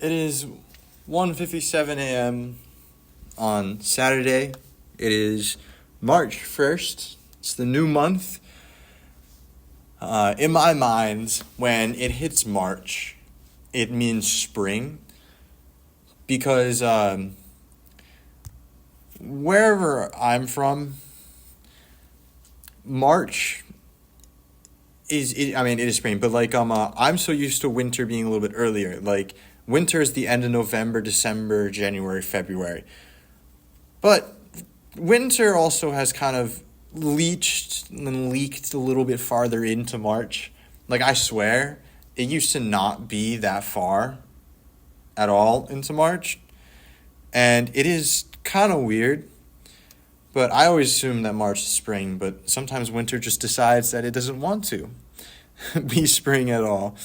It is 1:57 a.m. on Saturday. It is March 1st. It's the new month. In my mind, when it hits March, it means spring. Because wherever I'm from, March it is spring, but I'm so used to winter being a little bit earlier. Like, winter is the end of November, December, January, February. But winter also has kind of leaked a little bit farther into March. Like, I swear, it used to not be that far at all into March. And it is kind of weird. But I always assume that March is spring, but sometimes winter just decides that it doesn't want to be spring at all.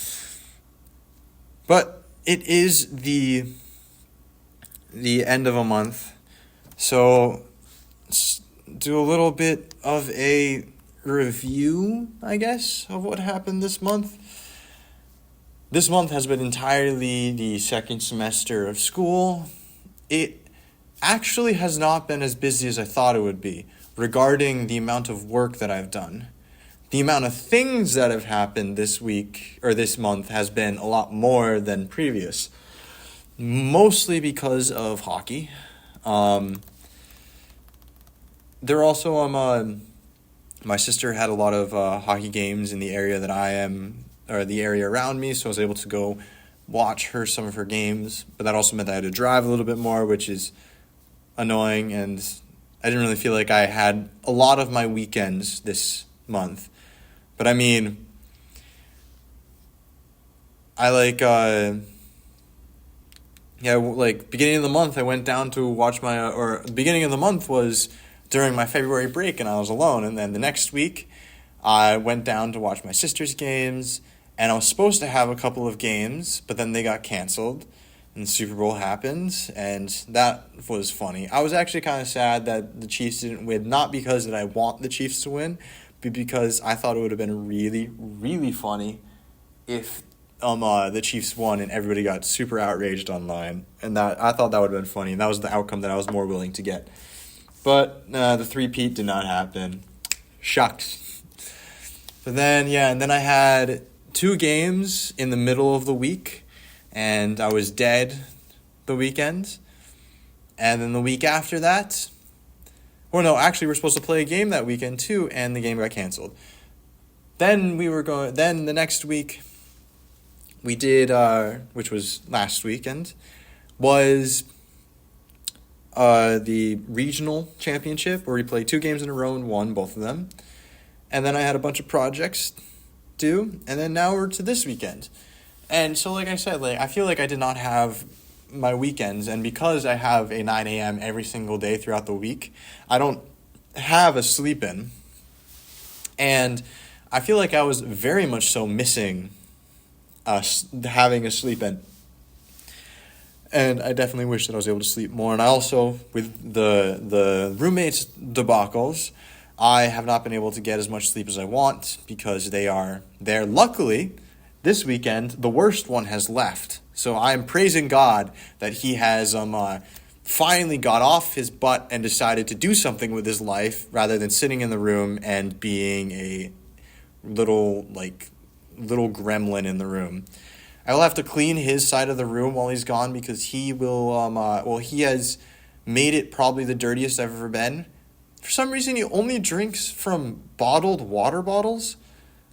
But it is the end of a month, so let's do a little bit of a review, I guess, of what happened this month. This month has been entirely the second semester of school. It actually has not been as busy as I thought it would be regarding the amount of work that I've done. The amount of things that have happened this week or this month has been a lot more than previous. Mostly because of hockey. There also my sister had a lot of hockey games in the area that I am, or the area around me, so I was able to go watch some of her games. But that also meant I had to drive a little bit more, which is annoying, and I didn't really feel like I had a lot of my weekends this month. But I mean, beginning of the month I went down to watch beginning of the month was during my February break and I was alone, and then the next week I went down to watch my sister's games, and I was supposed to have a couple of games, but then they got canceled. And the Super Bowl happened, and that was funny. I was actually kind of sad that the Chiefs didn't win, not because that I want the Chiefs to win, but because I thought it would have been really, really funny if the Chiefs won and everybody got super outraged online. And I thought that would have been funny, and that was the outcome that I was more willing to get. But the three-peat did not happen. Shucks. But then, and then I had 2 games in the middle of the week, and I was dead the weekend. And then the week after that, actually we're supposed to play a game that weekend too, and the game got canceled. Then the next week we did, which was last weekend, was the regional championship, where we played 2 games in a row and won both of them. And then I had a bunch of projects due, and then now we're to this weekend. And so, like I said, I feel like I did not have my weekends, and because I have a 9 a.m. every single day throughout the week, I don't have a sleep-in. And I feel like I was very much so missing having a sleep-in. And I definitely wish that I was able to sleep more. And I also, with the roommates debacles, I have not been able to get as much sleep as I want because they are there. Luckily, this weekend, the worst one has left. So I'm praising God that he has finally got off his butt and decided to do something with his life rather than sitting in the room and being a little gremlin in the room. I will have to clean his side of the room while he's gone because he will, he has made it probably the dirtiest I've ever been. For some reason, he only drinks from bottled water bottles,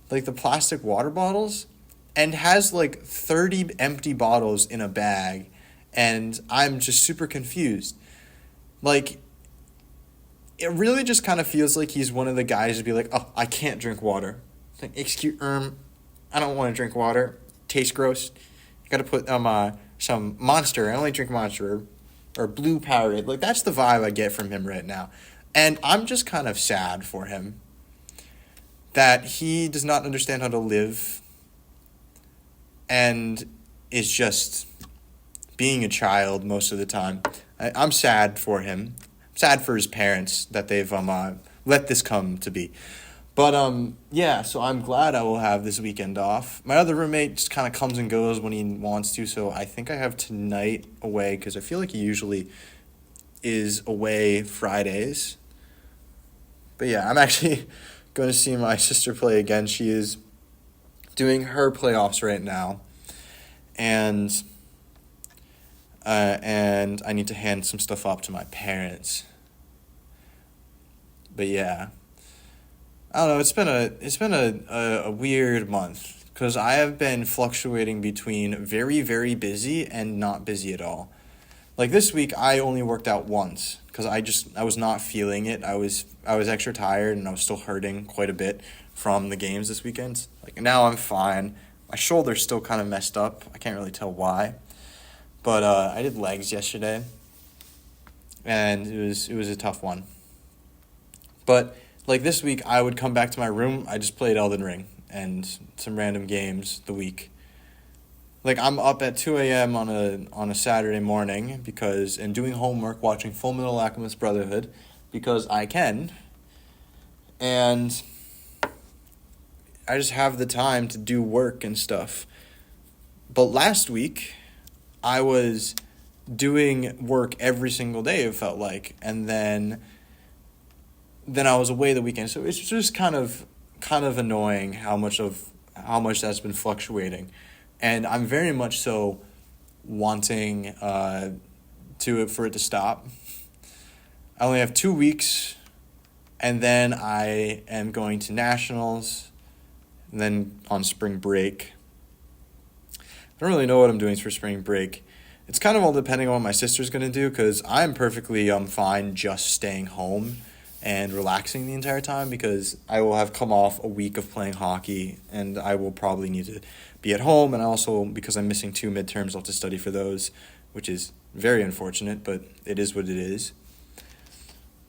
like the plastic water bottles, and has 30 empty bottles in a bag, and I'm just super confused. It really just kind of feels like he's one of the guys to be like, oh, I can't drink water. Excuse, I don't want to drink water. Tastes gross. You gotta put some Monster. I only drink Monster or Blue Powerade. That's the vibe I get from him right now, and I'm just kind of sad for him that he does not understand how to live and is just being a child most of the time. I'm sad for him. I'm sad for his parents that they've let this come to be. But yeah, so I'm glad I will have this weekend off. My other roommate just kind of comes and goes when he wants to, so I think I have tonight away because I feel like he usually is away Fridays. But yeah, I'm actually going to see my sister play again. She is doing her playoffs right now, and and I need to hand some stuff up to my parents. But yeah, I don't know. It's been a weird month because I have been fluctuating between very very busy and not busy at all. Like this week, I only worked out once because I was not feeling it. I was extra tired and I was still hurting quite a bit from the games this weekend. Like now I'm fine. My shoulder's still kind of messed up. I can't really tell why. But I did legs yesterday, and it was a tough one. But like this week, I would come back to my room. I just played Elden Ring and some random games the week. Like I'm up at 2 a.m. on a Saturday morning because and doing homework, watching Full Metal Alchemist Brotherhood because I can, and I just have the time to do work and stuff. But last week, I was doing work every single day, it felt like, and then I was away the weekend. So it's just kind of annoying how much that's been fluctuating. And I'm very much so wanting for it to stop. I only have 2 weeks, and then I am going to nationals, and then on spring break. I don't really know what I'm doing for spring break. It's kind of all depending on what my sister's going to do, because I'm perfectly fine just staying home and relaxing the entire time, because I will have come off a week of playing hockey, and I will probably need to be at home, and also, because I'm missing 2 midterms, I'll have to study for those, which is very unfortunate, but it is what it is.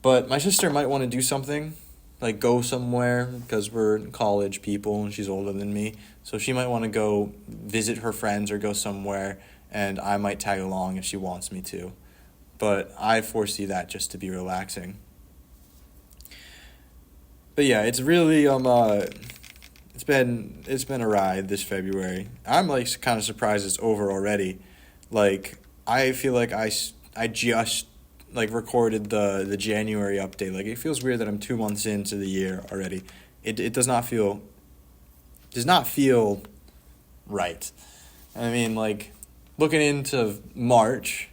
But my sister might want to do something, like go somewhere, because we're college people, and she's older than me, so she might want to go visit her friends or go somewhere, and I might tag along if she wants me to. But I foresee that just to be relaxing. But yeah, it's really it's been a ride this February. I'm like kind of surprised it's over already. Like I feel like I just like recorded the January update. Like it feels weird that I'm 2 months into the year already. It does not feel right. I mean, like looking into March,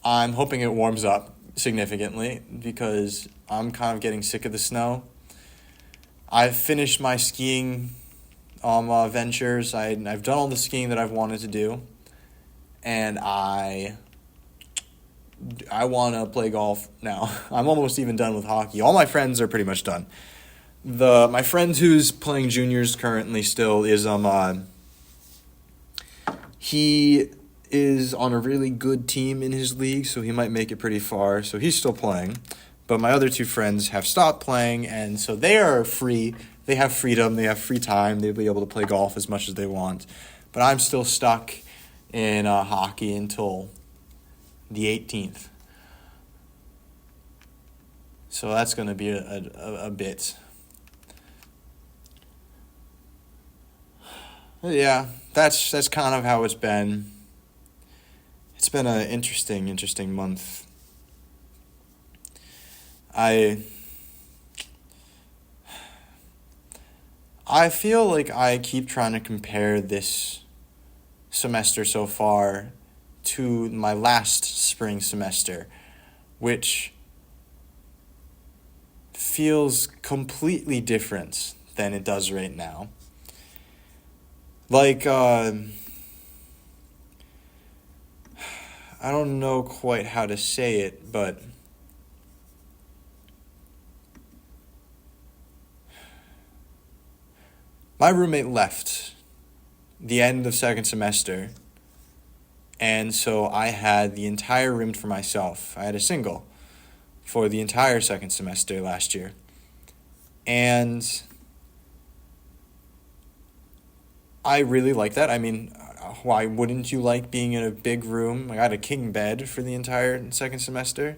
I'm hoping it warms up significantly because I'm kind of getting sick of the snow. I've finished my skiing ventures. I've done all the skiing that I've wanted to do, and I want to play golf now. I'm almost even done with hockey. All my friends are pretty much done. My friend who's playing juniors currently still is he is on a really good team in his league, so he might make it pretty far. So he's still playing. But my other 2 friends have stopped playing, and so they are free. They have freedom. They have free time. They'll be able to play golf as much as they want. But I'm still stuck in hockey until the 18th. So that's going to be a bit. But yeah, that's kind of how it's been. It's been an interesting month. I feel like I keep trying to compare this semester so far to my last spring semester, which feels completely different than it does right now. Like, I don't know quite how to say it, but my roommate left the end of second semester, and so I had the entire room for myself. I had a single for the entire second semester last year. And I really like that. I mean, why wouldn't you like being in a big room? Like, I had a king bed for the entire second semester.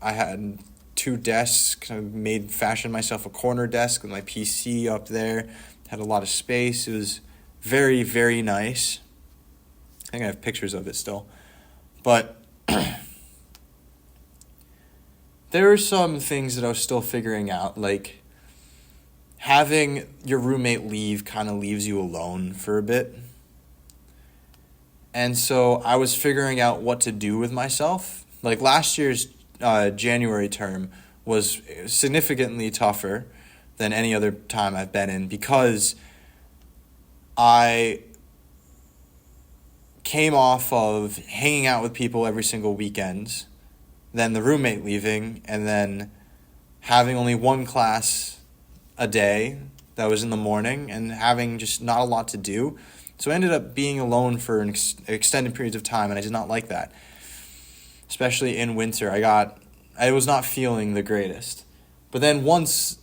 I had 2 desks. I fashioned myself a corner desk with my PC up there. Had a lot of space. It was very, very nice. I think I have pictures of it still. But there are some things that I was still figuring out, like having your roommate leave kind of leaves you alone for a bit. And so I was figuring out what to do with myself. Like last year's January term was significantly tougher than any other time I've been in because I came off of hanging out with people every single weekend, then the roommate leaving, and then having only one class a day that was in the morning and having just not a lot to do. So I ended up being alone for an extended periods of time, and I did not like that. Especially in winter, I was not feeling the greatest. But then once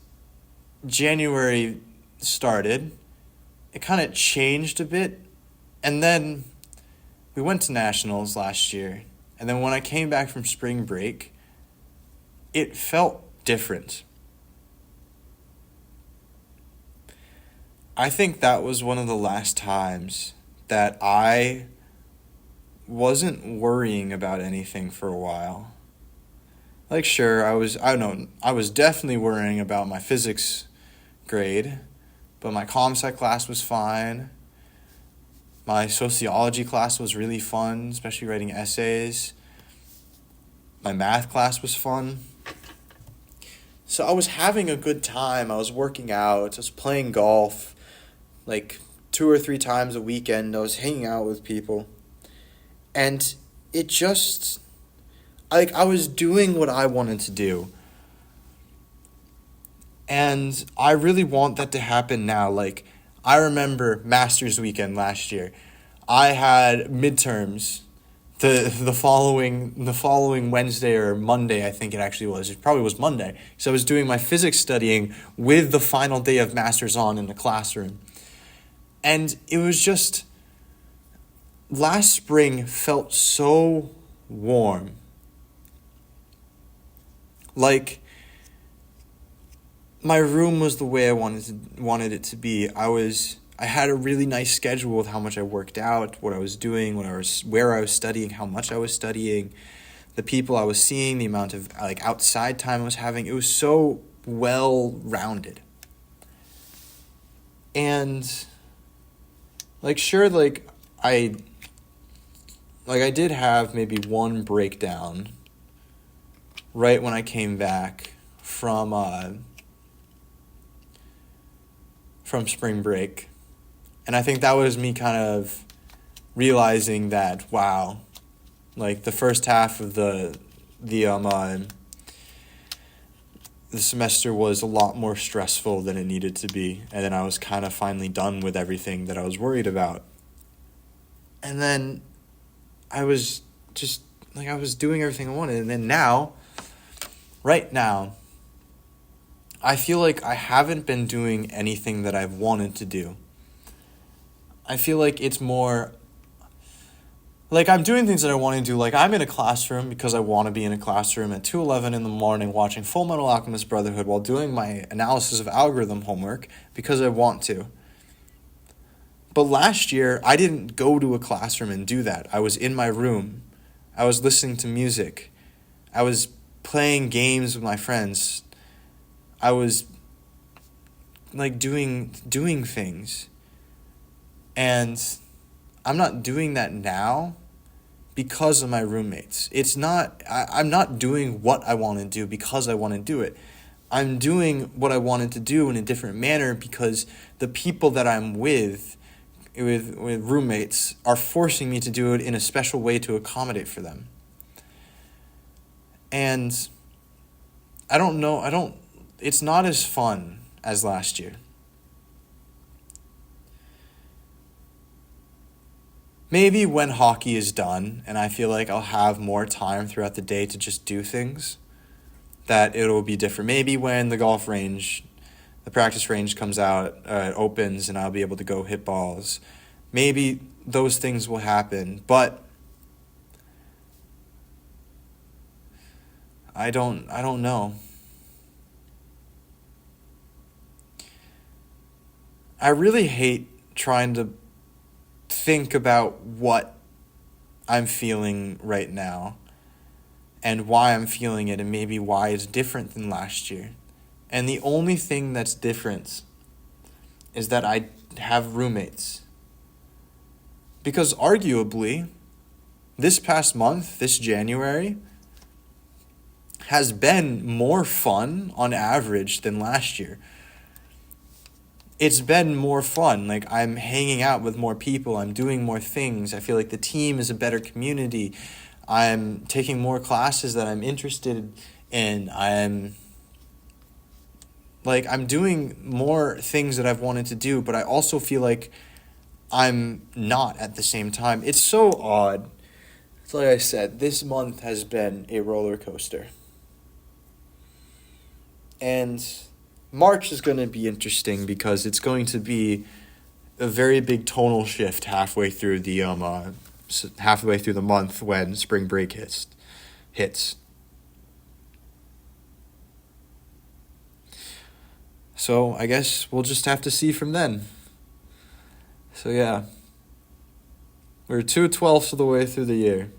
January started, it kind of changed a bit. And then we went to nationals last year. And then when I came back from spring break, it felt different. I think that was one of the last times that I wasn't worrying about anything for a while. Like, sure, I was definitely worrying about my physics grade, but my comm sci class was fine. My sociology class was really fun, especially writing essays. My math class was fun. So I was having a good time. I was working out. I was playing golf like 2 or 3 times a weekend. I was hanging out with people. And it just, I was doing what I wanted to do. And I really want that to happen now. Like, I remember Masters weekend last year. I had midterms the following Wednesday or Monday, I think it actually was. It probably was Monday. So I was doing my physics studying with the final day of Masters on in the classroom. And it was just, last spring felt so warm. Like, my room was the way I wanted it to be. I had a really nice schedule with how much I worked out, what I was doing, where I was studying, how much I was studying, the people I was seeing, the amount of outside time I was having. It was so well-rounded. And sure, I did have maybe one breakdown right when I came back from spring break. And I think that was me kind of realizing that, wow, the first half of the semester was a lot more stressful than it needed to be. And then I was kind of finally done with everything that I was worried about. And then I was just, I was doing everything I wanted. And then right now, I feel like I haven't been doing anything that I've wanted to do. I feel like it's more, I'm doing things that I want to do. I'm in a classroom because I want to be in a classroom at 2:11 in the morning watching Full Metal Alchemist Brotherhood while doing my analysis of algorithm homework because I want to. But last year, I didn't go to a classroom and do that. I was in my room. I was listening to music. I was playing games with my friends. I was doing things. And I'm not doing that now because of my roommates. I'm not doing what I want to do because I want to do it. I'm doing what I wanted to do in a different manner because the people that I'm with roommates are forcing me to do it in a special way to accommodate for them. And it's not as fun as last year. Maybe when hockey is done and I feel like I'll have more time throughout the day to just do things, that it'll be different. Maybe when the practice range comes out, opens, and I'll be able to go hit balls. Maybe those things will happen, but I don't know. I really hate trying to think about what I'm feeling right now and why I'm feeling it and maybe why it's different than last year. And the only thing that's different is that I have roommates. Because arguably, this past month, this January, has been more fun on average than last year. It's been more fun. Like, I'm hanging out with more people. I'm doing more things. I feel like the team is a better community. I'm taking more classes that I'm interested in. I'm doing more things that I've wanted to do, but I also feel like I'm not at the same time. It's so odd. It's like I said, this month has been a roller coaster. And March is going to be interesting because it's going to be a very big tonal shift halfway through the month when spring break hits. So I guess we'll just have to see from then. So yeah, we're 2/12 of the way through the year.